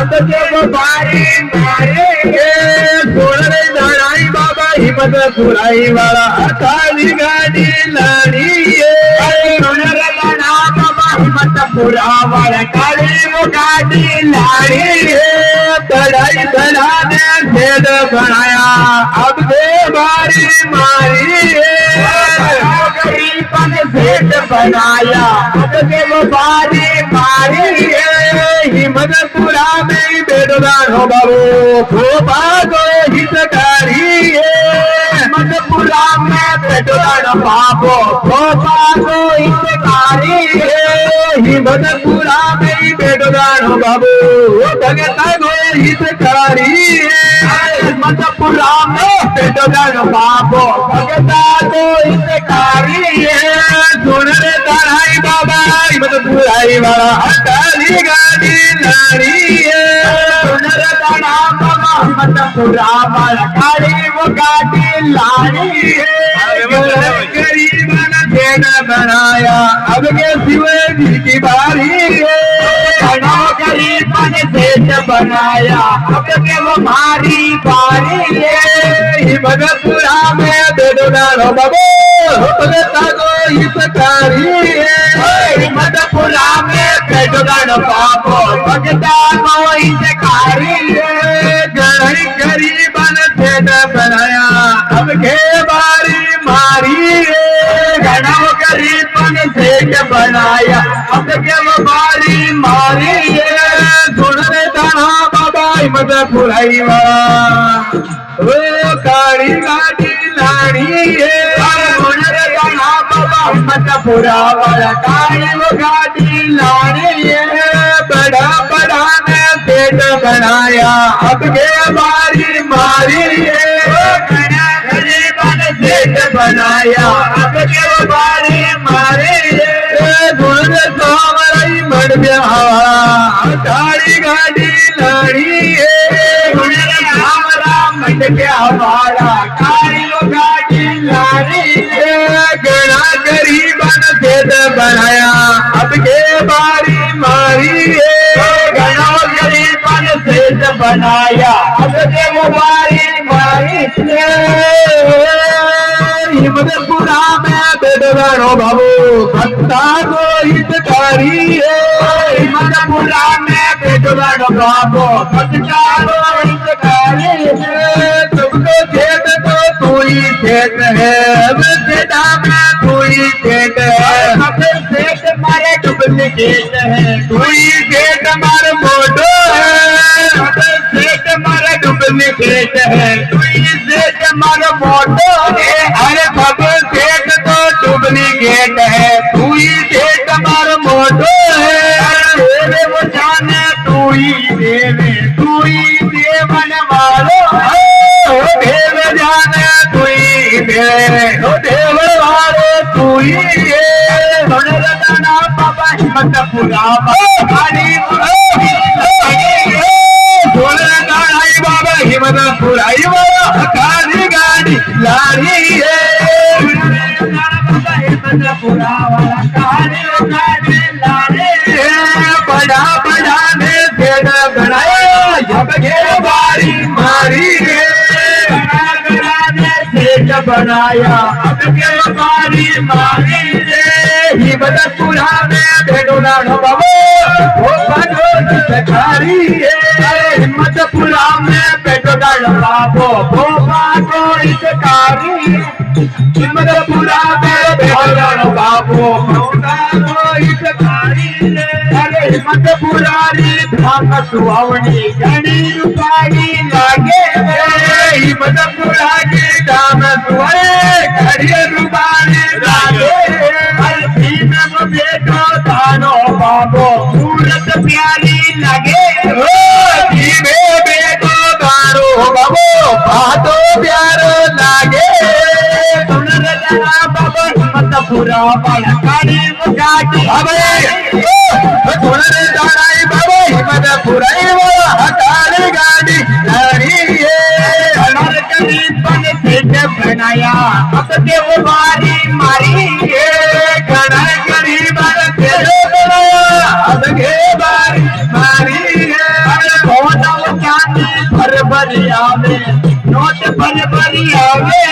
अब जब बारी मारे सोने दानाई बाबा हिम्मत पुराई वाला काली गाड़ी लाड़ी सोने दाना बाबा हिम्मत पुरा वाला काली वो गाड़ी लाड़ी बढ़ाई बढ़ा दे भेद बनाया अब दे बारी मारी गरीबन भेद बनाया अब दे वो बारी मारी हिम्मतपुरा में बेदोदार हो बाबू खोपा को हितकारी हिम्मतपुरा में बेदोदार बाबू खोपा को हितकारी हिम्मतपुरा में बेदोदार हो बाबू भगता को हितकारी हिम्मतपुरा में बेदोदार बाबू भगता को हितकारी सुन रे ताराई बाबा हिम्मतपुराई वाला काली गाड़ी लाड़ी दाना बाबा हिम्मतपुरा वाला काली वो गाड़ी लाड़ी गरीब ने बनाया अब के शिवजी की बारी गरीब ने सेठ बनाया अब के वो भारी बारी हिम्मतपुरा में बेदोदार बाबू भगता को हितकारी हिम्मतपुरा में बेदोदार बाबू भगता को हितकारी गरीब ने सेठ बनाया अब के बारी मारी गरीब ने सेठ बनाया अब के वो बारी मारी सुनने दाना बाबा हिम्मतपुराई वाला ओ काली गाड़ी लाड़ी सुनने दाना बाबा हिम्मतपुरा वाला काली वो गाड़ी लाड़ी बड़ा बड़ा ने पेट बनाया अब के बारी मारी गरीब ने सेठ बनाया अब के वो बारी मारी गुण सावराई मर ब्याह काली गाड़ी लाड़ी गुण सावरा मर ब्याह काली वो गाड़ी लाड़ी गणा गरीबन सेठ बनाया अब के बारी मारी गणा गरीबन सेठ बनाया अब के वो बारी मारी हिम्मतपुरा में बेदोदारो बाबू भक्ता को हितकारी हिम्मतपुरा में बेदोदारो बाबू भक्ता को हितकारी तुमको खेत तो तू ही खेत है बेटा में तू ही खेत है सेठ मारे डुप्लीकेट है तू ही सेठ मारे मोटो है सेठ मारे डुप्लीकेट है तू ही सेठ मारे मोटो है अरे भगवान सेठ तो डुप्लीकेट है तू ही सेठ मारो मोटो है तेरे वो जाने तू ही देवन वालो देव जाने तू ही देव वालो तू ही दाना बाबा हिम्मतपुरा काली बाबा हिम्मतपुराई वाला काली गाड़ी लाड़ी हिम्मतपुरा वाला काली गाड़ी लाड़ी बड़ा बड़ा ने सेठ बनाया जब के बारी मारी बड़ा बड़ा ने सेठ बनाया अब के बारी मारी हिम्मतपुरा में बेदोदार बाबू वो बनो हितकारी हिम्मतपुरा में बेदोदार बाबू वो बनो हितकारी हिम्मतपुरा में बेदोदार बाबू वो बनो हितकारी अरे हिम्मतपुरारी धाम सुहावनी घनी रूपानी लागे हिम्मतपुरा की धाम सुहावनी घनी रूपानी लागे बेटो दानो बाबो सूरत प्यारी लगे जीवे बेटो दानो बाबो बातो प्यारो लागे सुन रजना बाबो हिम्मतपुरा वाला काली मुगाटी अबे सुन रजना बाबो हिम्मतपुरा वाला काली गाड़ी लड़ी अनर करीब बन सेठ बनाया अब के वो बारी मारी घना गरीब अब के बारी मारी भरी आवे नोट भरी आवे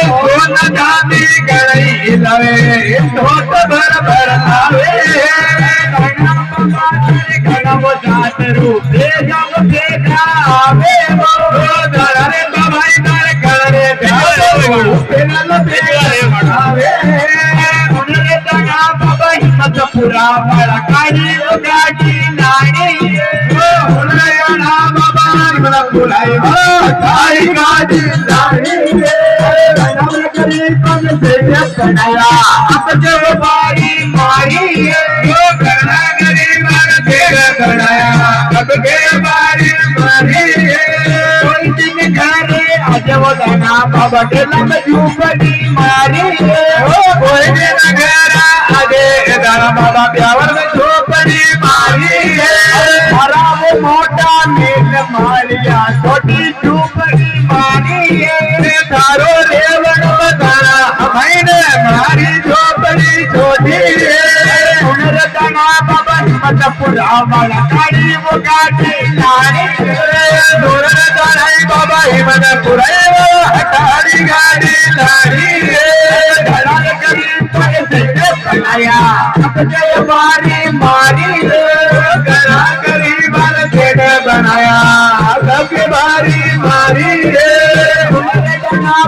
सोना चांदी गणई लवे नोट भर आवे घना वो जात रूपे जब देखा आवे दरे बाबाई दर करे बढ़ावे उन्हें तना बाबा हिम्मत पूरा बड़ा काली गाड़ी नानी उन्हें ना बाबा हिम्मत पूरा काली गाड़ी नानी पग से बनाया अब जब बारी मारी करना गरीब बनाया अब के बारी मारी कोई दिन घरे आज वो दाना बाबा के लम झूपड़ी मारी कोई दिन घरा आगे दाना बाबा ब्यावर में झूपड़ी मारी हरा वो मोटा मील मारिया छोटी झूपड़ी मारी तारो रेवण बताना मैंने मारी झोपड़ी छोटी दाना बाबा हिम्मत पूरा वाला गाड़ी वो गाड़ी लाड़ी बाबा हिम्मत पूरा गाड़ी गाड़ी लाड़ी धड़ाल करी पैसे बनाया अब जय मारी मारी गरा करी बाल खेड़ बनाया अब बारी मारी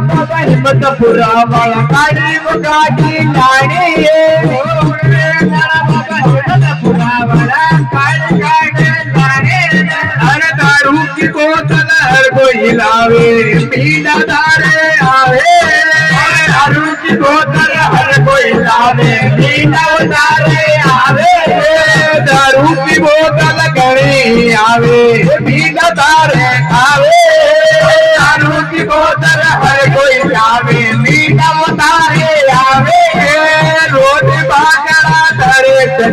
बाबा हिम्मत पूरा वाला गाड़ी वो गाड़ी लाड़ी अरे दारू की बोतल हर कोई लावे पीना दारे आवे दारू की बोतल हर कोई लावे पीना दारे आवे दारू की बोतल घड़ी आवे पीना दारे